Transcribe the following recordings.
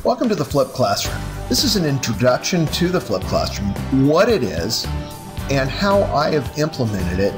Welcome to the flipped classroom. This is an introduction to the flipped classroom, what it is, and how I have implemented it,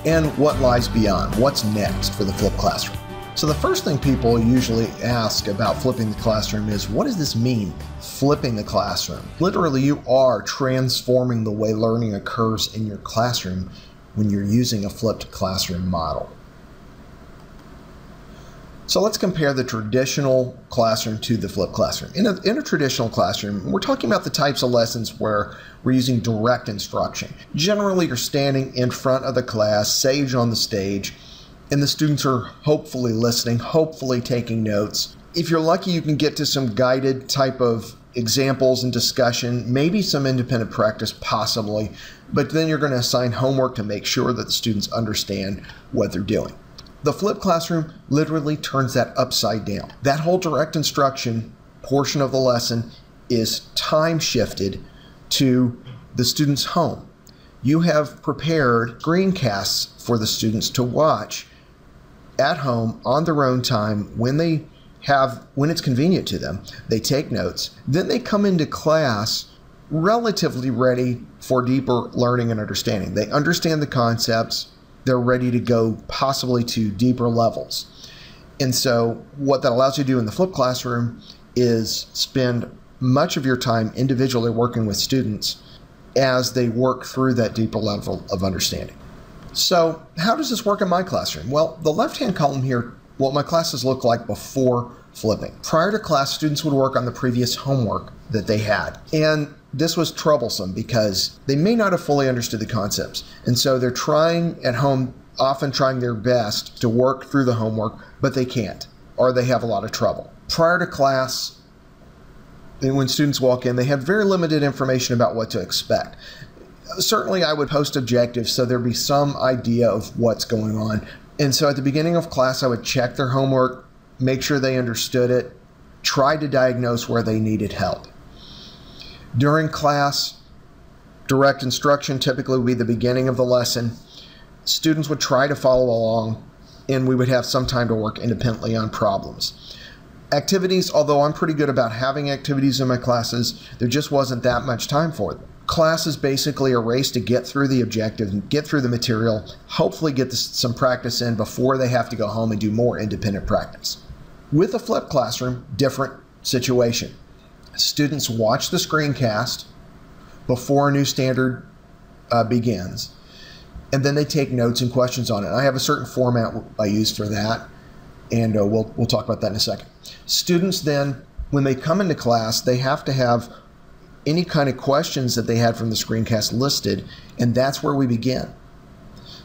and what lies beyond, what's next for the flipped classroom. So the first thing people usually ask about flipping the classroom is, what does this mean, flipping the classroom? Literally, you are transforming the way learning occurs in your classroom when you're using a flipped classroom model. So let's compare the traditional classroom to the flipped classroom. In a traditional classroom, we're talking about the types of lessons where we're using direct instruction. Generally, you're standing in front of the class, sage on the stage, and the students are hopefully listening, hopefully taking notes. If you're lucky, you can get to some guided type of examples and discussion, maybe some independent practice possibly, but then you're going to assign homework to make sure that the students understand what they're doing. The flipped classroom literally turns that upside down. That whole direct instruction portion of the lesson is time shifted to the student's home. You have prepared screencasts for the students to watch at home on their own time when it's convenient to them. They take notes. Then they come into class relatively ready for deeper learning and understanding. They understand the concepts. They're ready to go possibly to deeper levels. And so what that allows you to do in the flipped classroom is spend much of your time individually working with students as they work through that deeper level of understanding. So how does this work in my classroom? Well, the left-hand column here, what my classes look like before flipping. Prior to class, students would work on the previous homework that they had. And this was troublesome because they may not have fully understood the concepts. And so they're trying at home, often trying their best to work through the homework, but they can't, or they have a lot of trouble. Prior to class, when students walk in, they have very limited information about what to expect. Certainly, I would post objectives so there'd be some idea of what's going on. And so at the beginning of class, I would check their homework, make sure they understood it, try to diagnose where they needed help. During class, direct instruction typically would be the beginning of the lesson. Students would try to follow along, and we would have some time to work independently on problems. Activities, although I'm pretty good about having activities in my classes, there just wasn't that much time for them. Class is basically a race to get through the objective and get through the material, hopefully get some practice in before they have to go home and do more independent practice. With a flipped classroom, different situation. Students watch the screencast before a new standard begins, and then they take notes and questions on it. I have a certain format I use for that, and we'll talk about that in a second. Students then, when they come into class, they have to have any kind of questions that they had from the screencast listed, and that's where we begin.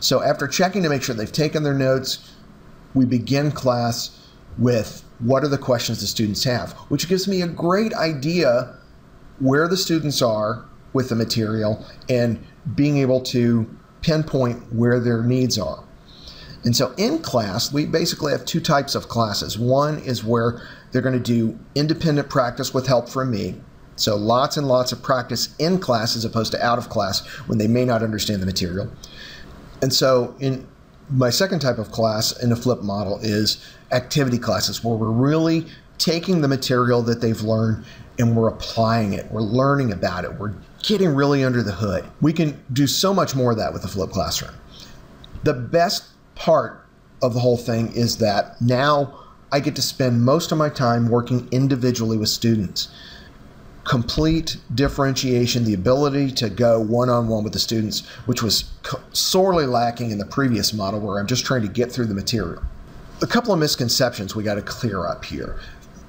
So after checking to make sure they've taken their notes, we begin class with what are the questions the students have, which gives me a great idea where the students are with the material and being able to pinpoint where their needs are. And so in class, we basically have two types of classes. One is where they're going to do independent practice with help from me. So lots and lots of practice in class as opposed to out of class when they may not understand the material. And so in my second type of class in the flipped model is activity classes, where we're really taking the material that they've learned and we're applying it. We're learning about it. We're getting really under the hood. We can do so much more of that with the flipped classroom. The best part of the whole thing is that now I get to spend most of my time working individually with students. Complete differentiation, the ability to go one-on-one with the students, which was sorely lacking in the previous model where I'm just trying to get through the material. A couple of misconceptions we got to clear up here.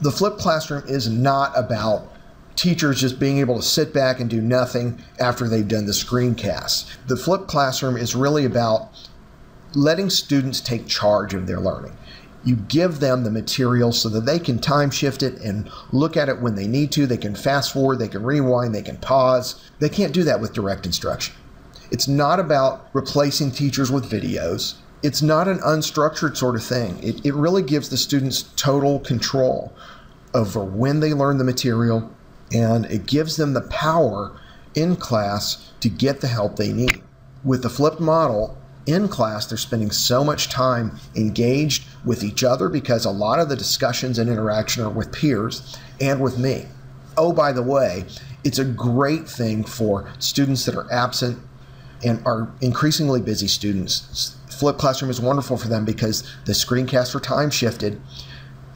The flipped classroom is not about teachers just being able to sit back and do nothing after they've done the screencast. The flipped classroom is really about letting students take charge of their learning. You give them the material so that they can time shift it and look at it when they need to. They can fast forward, they can rewind, they can pause. They can't do that with direct instruction. It's not about replacing teachers with videos. It's not an unstructured sort of thing. It really gives the students total control over when they learn the material, and it gives them the power in class to get the help they need. With the flipped model, in class, they're spending so much time engaged with each other because a lot of the discussions and interaction are with peers and with me. Oh, by the way, it's a great thing for students that are absent and are increasingly busy students. Flipped Classroom is wonderful for them because the screencasts are time shifted.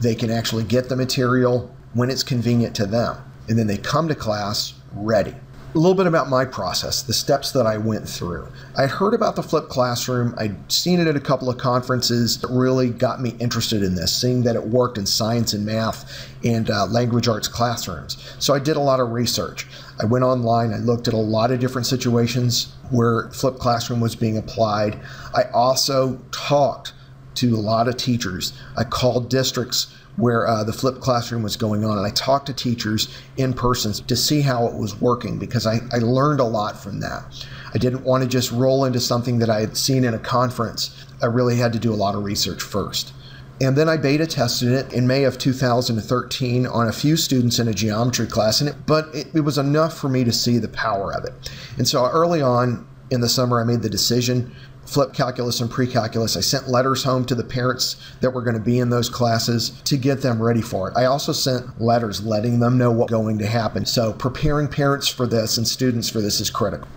They can actually get the material when it's convenient to them, and then they come to class ready. A little bit about my process, the steps that I went through. I heard about the Flipped Classroom. I'd seen it at a couple of conferences that really got me interested in this, seeing that it worked in science and math and language arts classrooms. So I did a lot of research. I went online, I looked at a lot of different situations where Flipped Classroom was being applied. I also talked to a lot of teachers. I called districts where the Flipped Classroom was going on, and I talked to teachers in person to see how it was working because I learned a lot from that. I didn't want to just roll into something that I had seen in a conference. I really had to do a lot of research first. And then I beta tested it in May of 2013 on a few students in a geometry class, but it was enough for me to see the power of it. And so early on in the summer, I made the decision, Flipped Calculus and Pre-Calculus. I sent letters home to the parents that were going to be in those classes to get them ready for it. I also sent letters letting them know what's going to happen. So preparing parents for this and students for this is critical.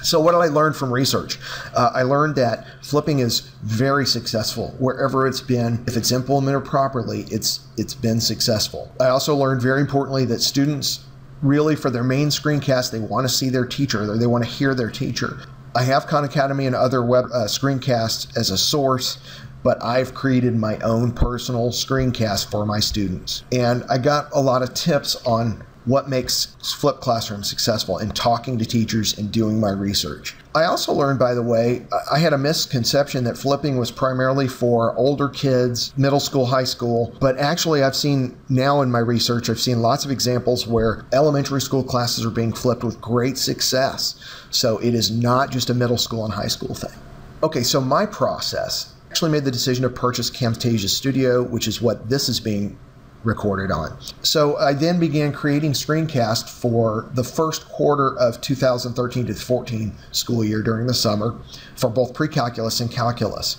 So what did I learn from research? I learned that flipping is very successful wherever it's been. If it's implemented properly, it's been successful. I also learned very importantly that students really, for their main screencast, they want to see their teacher, or they want to hear their teacher. I have Khan Academy and other web screencasts as a source, but I've created my own personal screencast for my students. And I got a lot of tips on what makes Flipped Classroom successful in talking to teachers and doing my research. I also learned, by the way, I had a misconception that flipping was primarily for older kids, middle school, high school, but actually I've seen now in my research, I've seen lots of examples where elementary school classes are being flipped with great success. So it is not just a middle school and high school thing. Okay, so my process, I actually made the decision to purchase Camtasia Studio, which is what this is being recorded on. So I then began creating screencasts for the first quarter of 2013 to 14 school year during the summer for both pre-calculus and calculus.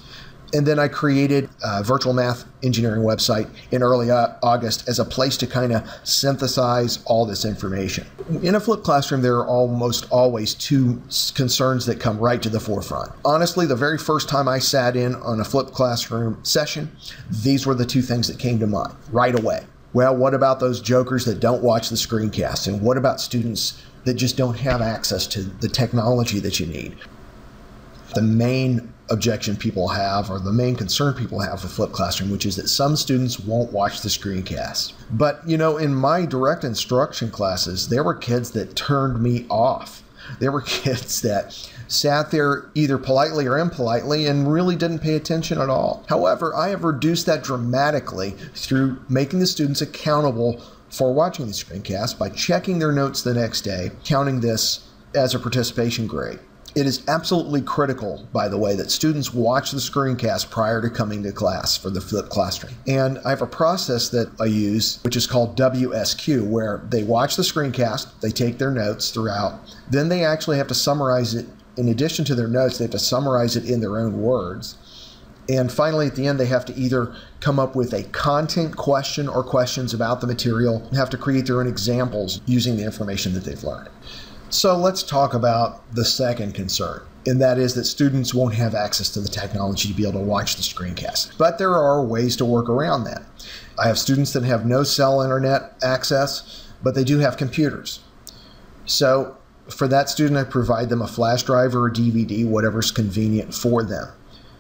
And then I created a virtual math engineering website in early August as a place to kind of synthesize all this information. In a flipped classroom, there are almost always two concerns that come right to the forefront. Honestly, the very first time I sat in on a flipped classroom session, these were the two things that came to mind right away. Well, what about those jokers that don't watch the screencast? And what about students that just don't have access to the technology that you need? The main objection people have, or the main concern people have with flipped classroom, which is that some students won't watch the screencast. But, you know, in my direct instruction classes, there were kids that turned me off. There were kids that sat there either politely or impolitely and really didn't pay attention at all. However, I have reduced that dramatically through making the students accountable for watching the screencast by checking their notes the next day, counting this as a participation grade. It is absolutely critical, by the way, that students watch the screencast prior to coming to class for the flipped classroom. And I have a process that I use, which is called WSQ, where they watch the screencast, they take their notes throughout, then they actually have to summarize it. In addition to their notes, they have to summarize it in their own words. And finally, at the end, they have to either come up with a content question or questions about the material, and have to create their own examples using the information that they've learned. So let's talk about the second concern, and that is that students won't have access to the technology to be able to watch the screencast. But there are ways to work around that. I have students that have no cell internet access, but they do have computers. So for that student, I provide them a flash drive or a DVD, whatever's convenient for them,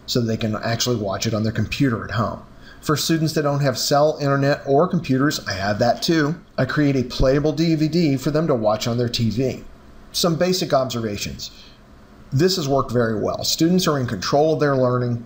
so that they can actually watch it on their computer at home. For students that don't have cell internet or computers, I have that too. I create a playable DVD for them to watch on their TV. Some basic observations. This has worked very well. Students are in control of their learning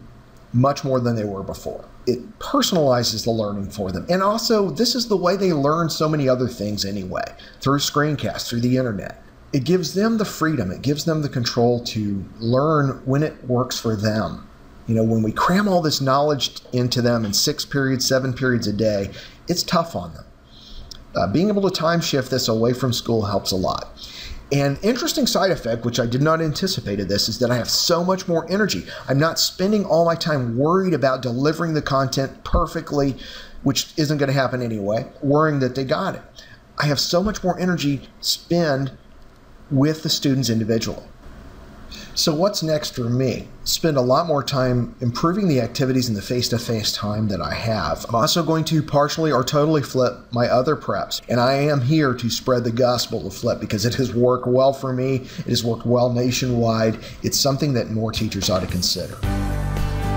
much more than they were before. It personalizes the learning for them. And also, this is the way they learn so many other things anyway, through screencasts, through the internet. It gives them the freedom, it gives them the control to learn when it works for them. You know, when we cram all this knowledge into them in 6 periods, 7 periods a day, it's tough on them. Being able to time shift this away from school helps a lot. An interesting side effect, which I did not anticipate of this, is that I have so much more energy. I'm not spending all my time worried about delivering the content perfectly, which isn't going to happen anyway, worrying that they got it. I have so much more energy to spend with the students individually. So what's next for me? Spend a lot more time improving the activities in the face-to-face time that I have. I'm also going to partially or totally flip my other preps. And I am here to spread the gospel of flip because it has worked well for me. It has worked well nationwide. It's something that more teachers ought to consider.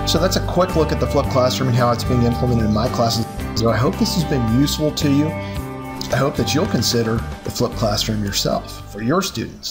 So that's a quick look at the flipped classroom and how it's being implemented in my classes. So I hope this has been useful to you. I hope that you'll consider the flipped classroom yourself for your students.